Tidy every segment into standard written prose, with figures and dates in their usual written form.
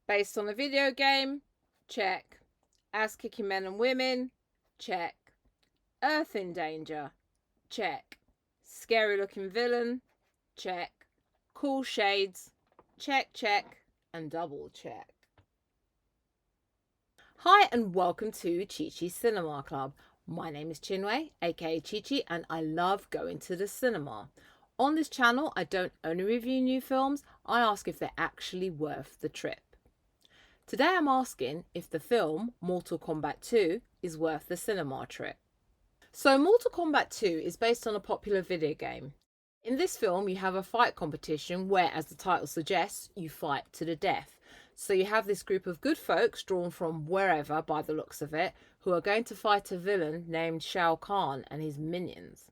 Based on a video game? Check. Ass-kicking men and women? Check. Earth in danger? Check. Scary looking villain? Check. Cool shades? Check, check, and double check. Hi and welcome to Chi Chi Cinema Club. My name is Chinwe, aka Chi Chi, and I love going to the cinema. On this channel, I don't only review new films, I ask if they're actually worth the trip. Today I'm asking if the film Mortal Kombat 2 is worth the cinema trip. So Mortal Kombat 2 is based on a popular video game. In this film you have a fight competition where, as the title suggests, you fight to the death. So you have this group of good folks drawn from wherever by the looks of it, who are going to fight a villain named Shao Kahn and his minions.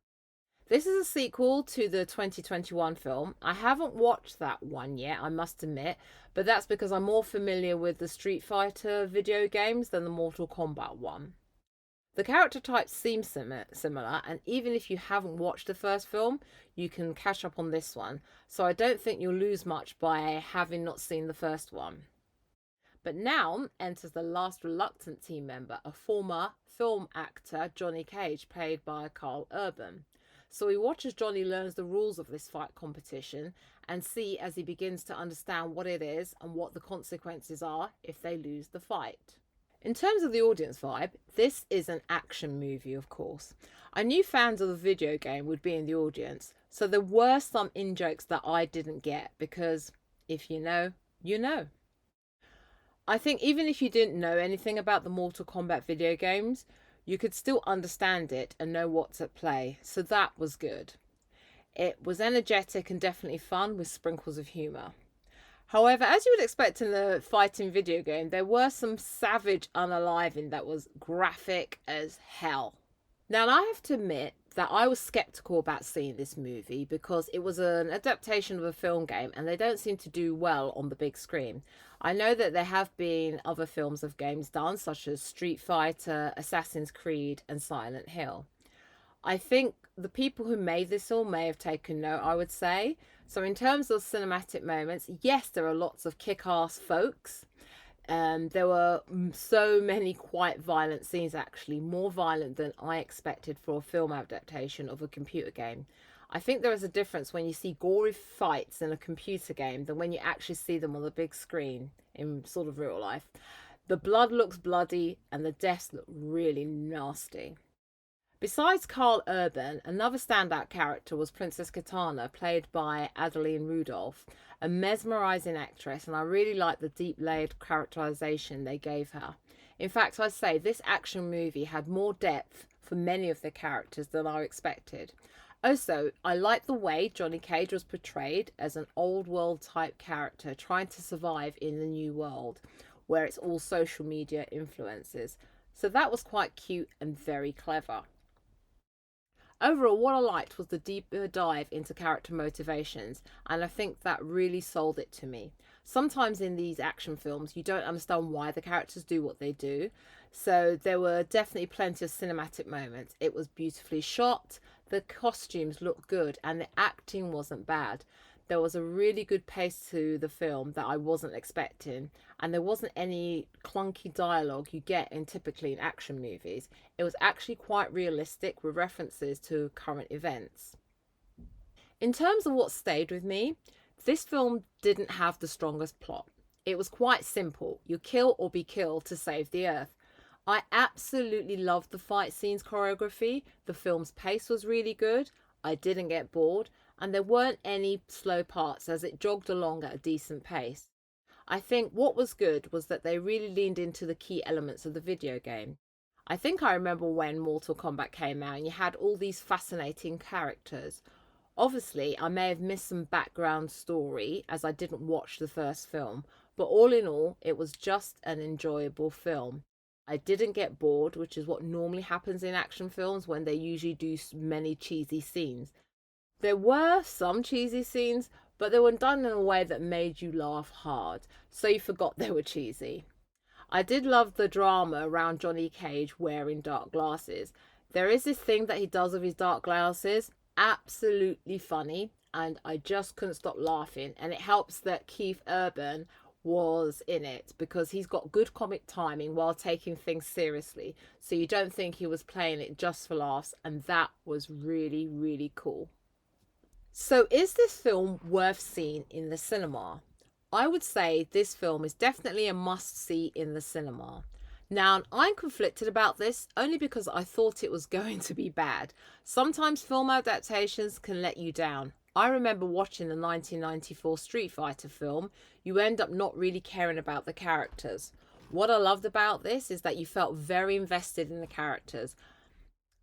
This is a sequel to the 2021 film. I haven't watched that one yet, I must admit, but that's because I'm more familiar with the Street Fighter video games than the Mortal Kombat one. The character types seem similar, and even if you haven't watched the first film, you can catch up on this one, so I don't think you'll lose much by having not seen the first one. But now enters the last reluctant team member, a former film actor, Johnny Cage, played by Karl Urban. So we watch as Johnny learns the rules of this fight competition and see as he begins to understand what it is and what the consequences are if they lose the fight. In terms of the audience vibe, this is an action movie, of course. I knew fans of the video game would be in the audience, so there were some in-jokes that I didn't get because if you know, you know. I think even if you didn't know anything about the Mortal Kombat video games, you could still understand it and know what's at play, so that was good. It was energetic and definitely fun with sprinkles of humour. However, as you would expect in the fighting video game, there were some savage unaliving that was graphic as hell. Now, I have to admit that I was skeptical about seeing this movie because it was an adaptation of a film game and they don't seem to do well on the big screen. I know that there have been other films of games done, such as Street Fighter, Assassin's Creed, and Silent Hill. I think the people who made this all may have taken note, I would say. So, in terms of cinematic moments, yes, there are lots of kick ass folks. There were so many quite violent scenes, actually, more violent than I expected for a film adaptation of a computer game. I think there is a difference when you see gory fights in a computer game than when you actually see them on the big screen in sort of real life. The blood looks bloody and the deaths look really nasty. Besides Karl Urban, another standout character was Princess Kitana, played by Adeline Rudolph, a mesmerising actress, and I really liked the deep layered characterisation they gave her. In fact, I'd say this action movie had more depth for many of the characters than I expected. Also, I liked the way Johnny Cage was portrayed as an old world type character trying to survive in the new world, where it's all social media influences. So that was quite cute and very clever. Overall, what I liked was the deeper dive into character motivations, and I think that really sold it to me. Sometimes in these action films, you don't understand why the characters do what they do, so there were definitely plenty of cinematic moments. It was beautifully shot, the costumes looked good, and the acting wasn't bad. There was a really good pace to the film that I wasn't expecting, and there wasn't any clunky dialogue you get in typically in action movies. It was actually quite realistic with references to current events. In terms of what stayed with me, this film didn't have the strongest plot. It was quite simple: you kill or be killed to save the earth. I absolutely loved the fight scenes choreography. The film's pace was really good. I didn't get bored, and there weren't any slow parts as it jogged along at a decent pace. I think what was good was that they really leaned into the key elements of the video game. I think I remember when Mortal Kombat came out and you had all these fascinating characters. Obviously, I may have missed some background story as I didn't watch the first film, but all in all, it was just an enjoyable film. I didn't get bored, which is what normally happens in action films when they usually do many cheesy scenes. There were some cheesy scenes, but they were done in a way that made you laugh hard, so you forgot they were cheesy. I did love the drama around Johnny Cage wearing dark glasses. There is this thing that he does with his dark glasses, absolutely funny, and I just couldn't stop laughing. And it helps that Keith Urban was in it, because he's got good comic timing while taking things seriously. So you don't think he was playing it just for laughs, and that was really, really cool. So, is this film worth seeing in the cinema? I would say this film is definitely a must see in the cinema. Now, I'm conflicted about this only because I thought it was going to be bad. Sometimes film adaptations can let you down. I remember watching the 1994 Street Fighter film. You end up not really caring about the characters. What I loved about this is that you felt very invested in the characters.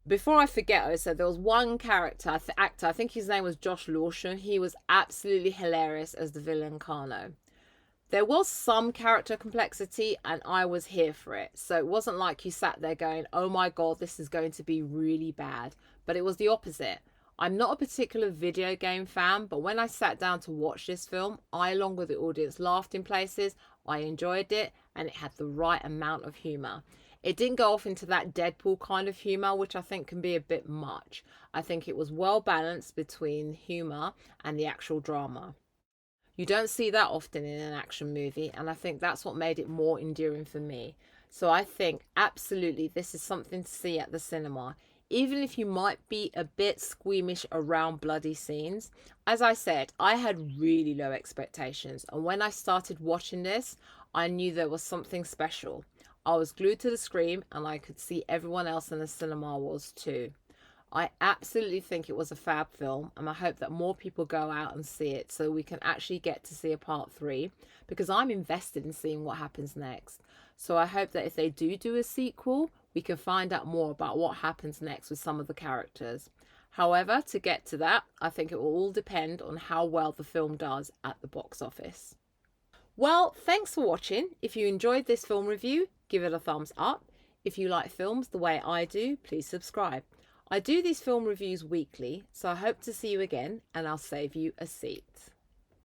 Before I forget, I said there was one actor, I think his name was Josh Lawson. He was absolutely hilarious as the villain Kano. There was some character complexity, and I was here for it. So it wasn't like you sat there going, oh my god, this is going to be really bad. But it was the opposite. I'm not a particular video game fan, but when I sat down to watch this film, I, along with the audience, laughed in places. I enjoyed it, and it had the right amount of humour. It didn't go off into that Deadpool kind of humour, which I think can be a bit much. I think it was well balanced between humour and the actual drama. You don't see that often in an action movie, and I think that's what made it more enduring for me. So I think absolutely this is something to see at the cinema. Even if you might be a bit squeamish around bloody scenes. As I said, I had really low expectations, and when I started watching this, I knew there was something special. I was glued to the screen, and I could see everyone else in the cinema was too. I absolutely think it was a fab film, and I hope that more people go out and see it so we can actually get to see a part 3, because I'm invested in seeing what happens next. So I hope that if they do a sequel, we can find out more about what happens next with some of the characters. However, to get to that, I think it will all depend on how well the film does at the box office. Well, thanks for watching. If you enjoyed this film review, give it a thumbs up. If you like films the way I do, please subscribe. I do these film reviews weekly, so I hope to see you again, and I'll save you a seat.